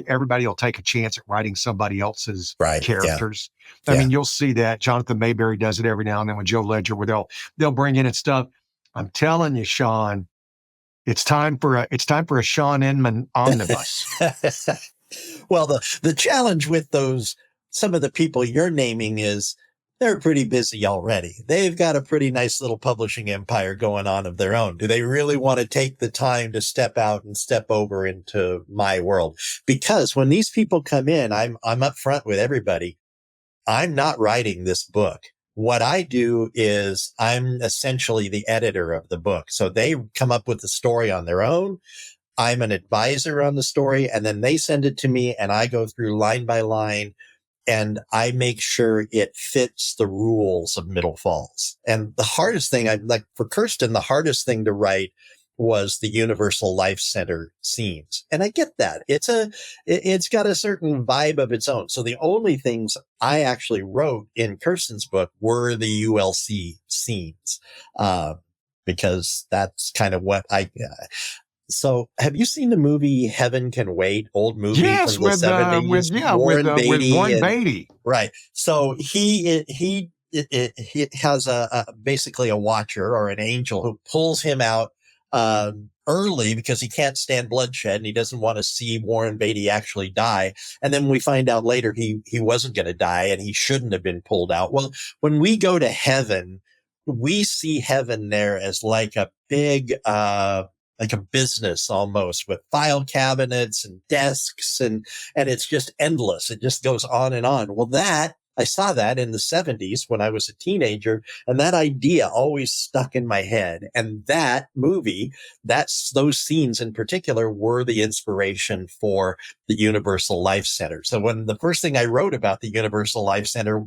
everybody will take a chance at writing somebody else's Right. Yeah. characters. I Yeah. mean, you'll see that Jonathan Mayberry does it every now and then with Joe Ledger, where they'll bring in and stuff. I'm telling you, Shawn, it's time for a Shawn Inmon omnibus. Well, the challenge with some of the people you're naming is they're pretty busy already. They've got a pretty nice little publishing empire going on of their own. Do they really want to take the time to step out and step over into my world? Because when these people come in, I'm upfront with everybody. I'm not writing this book. What I do is I'm essentially the editor of the book. So they come up with the story on their own. I'm an advisor on the story, and then they send it to me and I go through line by line and I make sure it fits the rules of Middle Falls. And the hardest thing, like for Kirsten, the hardest thing to write was the Universal Life Center scenes. And I get that. It's got a certain vibe of its own. So the only things I actually wrote in Kirsten's book were the ULC scenes, because that's kind of what so have you seen the movie Heaven Can Wait? Old movie Yes, from the 70s, Warren with Beatty Warren and Beatty. right. So he has basically a watcher or an angel who pulls him out early because he can't stand bloodshed and he doesn't want to see Warren Beatty actually die. And then we find out later he wasn't going to die and he shouldn't have been pulled out. Well, when we go to heaven, we see heaven there as like a big like a business almost, with file cabinets and desks, and it's just endless. It just goes on and on. Well, I saw that in the 70s when I was a teenager, and that idea always stuck in my head. And that movie, those scenes in particular were the inspiration for the Universal Life Center. So when the first thing I wrote about the Universal Life Center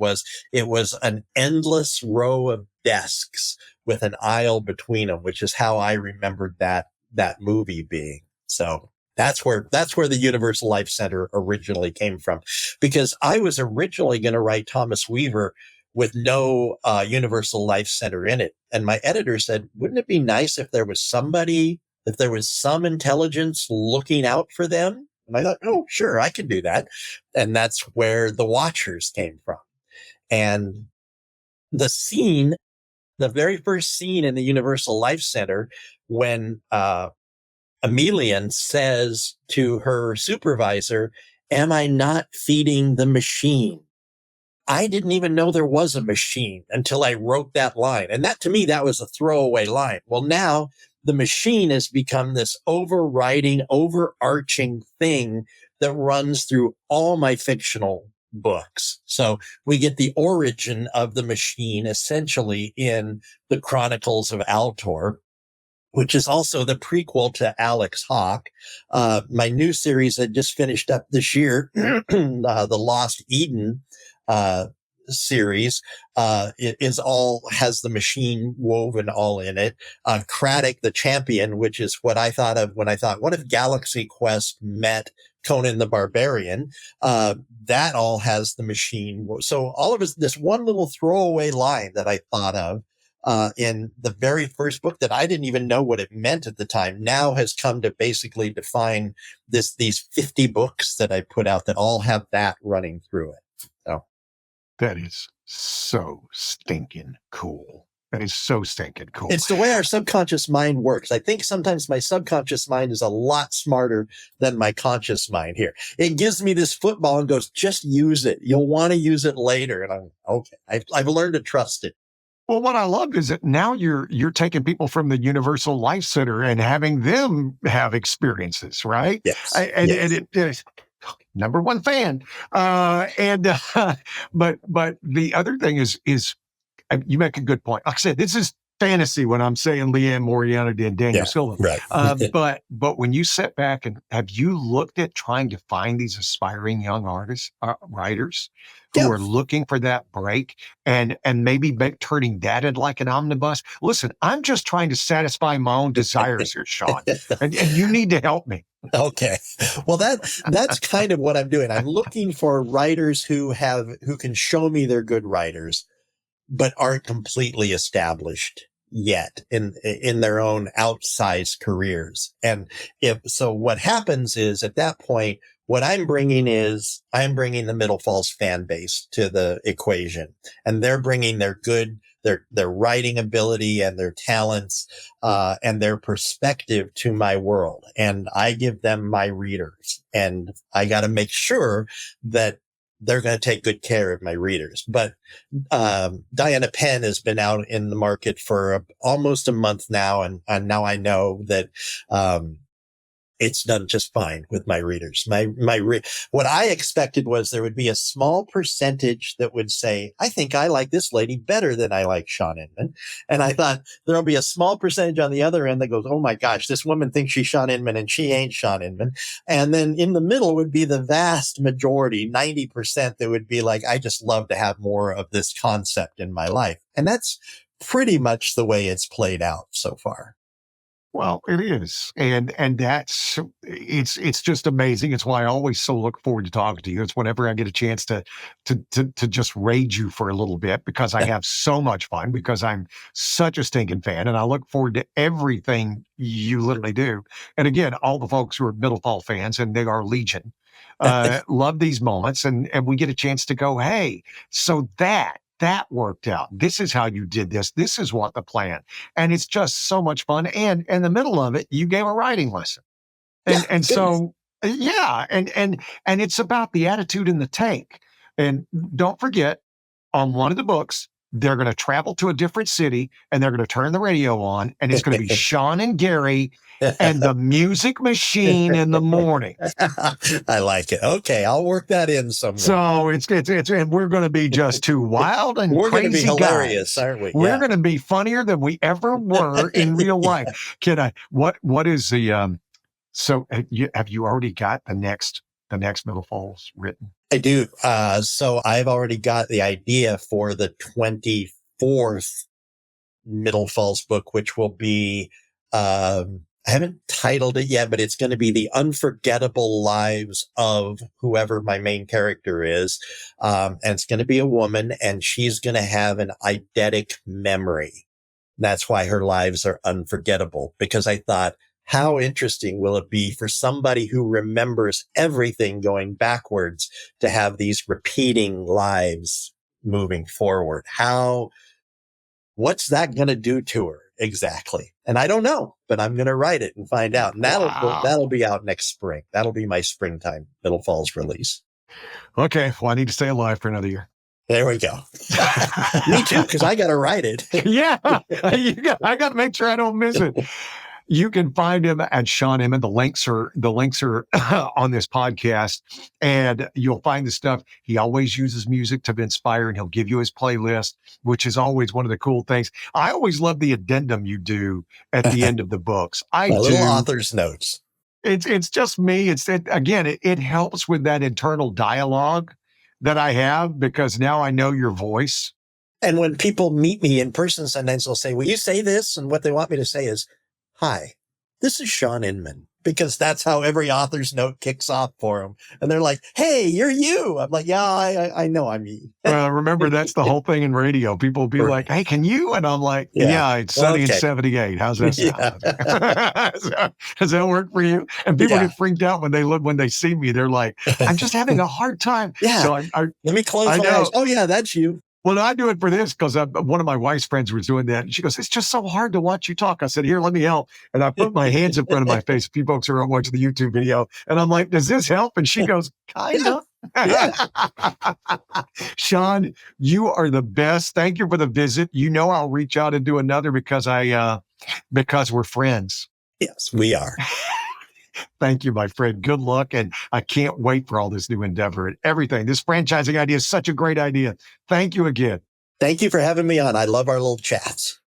it was an endless row of desks with an aisle between them, which is how I remembered that movie being. So that's where the Universal Life Center originally came from, because I was originally going to write Thomas Weaver with no Universal Life Center in it. And my editor said, wouldn't it be nice if there was some intelligence looking out for them? And I thought, oh, sure, I can do that. And that's where the Watchers came from. And the very first scene in the Universal Life Center, when Emelian says to her supervisor, "Am I not feeding the machine?" I didn't even know there was a machine until I wrote that line. And that, to me, that was a throwaway line. Well, now the machine has become this overriding, overarching thing that runs through all my fictional books. So we get the origin of the machine essentially in the Chronicles of Altor, which is also the prequel to Alex Hawk. My new series that just finished up this year, the Lost Eden series, has the machine woven all in it. Craddock the Champion, which is what I thought of when I thought, what if Galaxy Quest met Conan the Barbarian? That all has the machine. So all of this one little throwaway line that I thought of in the very first book that I didn't even know what it meant at the time, now has come to basically define these 50 books that I put out that all have that running through it. So that is so stinking cool. That is so stinking cool. It's the way our subconscious mind works. I think sometimes my subconscious mind is a lot smarter than my conscious mind here. It gives me this football and goes, just use it. You'll want to use it later. And I'm okay. I've learned to trust it. Well, what I love is that now you're taking people from the Universal Life Center and having them have experiences, right? Yes. And Yes. it is number one fan. But the other thing is you make a good point. Like I said, this is fantasy when I'm saying Leanne Moriarty and Daniel Yeah. Silva. Right. But when you sit back and have you looked at trying to find these aspiring young artists, writers who Yeah. are looking for that break and maybe turning that into like an omnibus? Listen, I'm just trying to satisfy my own desires here, Shawn, and you need to help me. Okay. Well, that's kind of what I'm doing. I'm looking for writers who can show me they're good writers, but aren't completely established yet in their own outsized careers. And what happens is at that point, what I'm bringing the Middle Falls fan base to the equation, and they're bringing their writing ability and their talents, and their perspective to my world. And I give them my readers, and I got to make sure that they're going to take good care of my readers. But Diana Penn has been out in the market for almost a month now, and now I know that it's done just fine with my readers. What I expected was there would be a small percentage that would say, I think I like this lady better than I like Shawn Inmon. And I thought there'll be a small percentage on the other end that goes, oh my gosh, this woman thinks she's Shawn Inmon and she ain't Shawn Inmon. And then in the middle would be the vast majority, 90%, that would be like, I just love to have more of this concept in my life. And that's pretty much the way it's played out so far. Well, it is, and that's it's just amazing. It's why I always so look forward to talking to you. It's whenever I get a chance to just rage you for a little bit because I have so much fun because I'm such a stinking fan, and I look forward to everything you literally do. And again, all the folks who are Middle Fall fans, and they are legion, love these moments, and we get a chance to go, hey, so that worked out. This is how you did this. This is what the plan. And it's just so much fun. And in the middle of it, you gave a writing lesson. Yeah, And goodness. so yeah, and it's about the attitude in the tank. And don't forget, on one of the books, they're going to travel to a different city and they're going to turn the radio on, and it's going to be Shawn and Gary and the music machine in the morning. I like it. Okay, I'll work that in somewhere. So it's and we're going to be just two wild and We're going to be crazy hilarious, guys. aren't we? We're Yeah. going to be funnier than we ever were in real life. Can I? What is the? So have you already got the next Middle Falls written? I do. So I've already got the idea for the 24th Middle Falls book, which will be, I haven't titled it yet, but it's going to be The Unforgettable Lives of whoever my main character is. And it's going to be a woman, and she's going to have an eidetic memory. That's why her lives are unforgettable, because I thought, how interesting will it be for somebody who remembers everything going backwards to have these repeating lives moving forward? What's that going to do to her exactly? And I don't know, but I'm going to write it and find out. And that'll be out next spring. That'll be my springtime Middle Falls release. Okay. Well, I need to stay alive for another year. There we go. Me too, because I got to write it. Yeah. I got to make sure I don't miss it. You can find him at Shawn Inmon. The links are on this podcast, and you'll find the stuff. He always uses music to inspire, and he'll give you his playlist, which is always one of the cool things. I always love the addendum you do at the end of the books. I do. Little author's notes. It's just me. It helps with that internal dialogue that I have because now I know your voice. And when people meet me in person, sometimes they'll say, will you say this? And what they want me to say is, hi, this is Shawn Inmon, because that's how every author's note kicks off for them. And they're like, hey, you're you. I'm like, yeah, I know I'm me. Remember, that's the whole thing in radio. People will be like, hey, can you? And I'm like, yeah it's sunny in 78. How's that sound? Yeah. Does that work for you? And people get freaked out when they see me. They're like, I'm just having a hard time. Yeah. So let me close my eyes. Oh, yeah, that's you. Well, I do it for this because one of my wife's friends was doing that. And she goes, it's just so hard to watch you talk. I said, here, let me help. And I put my hands in front of my face. People folks are watching the YouTube video. And I'm like, does this help? And she goes, kind of. Yeah. Shawn, you are the best. Thank you for the visit. You know I'll reach out and do another because we're friends. Yes, we are. Thank you, my friend. Good luck. And I can't wait for all this new endeavor and everything. This franchising idea is such a great idea. Thank you again. Thank you for having me on. I love our little chats.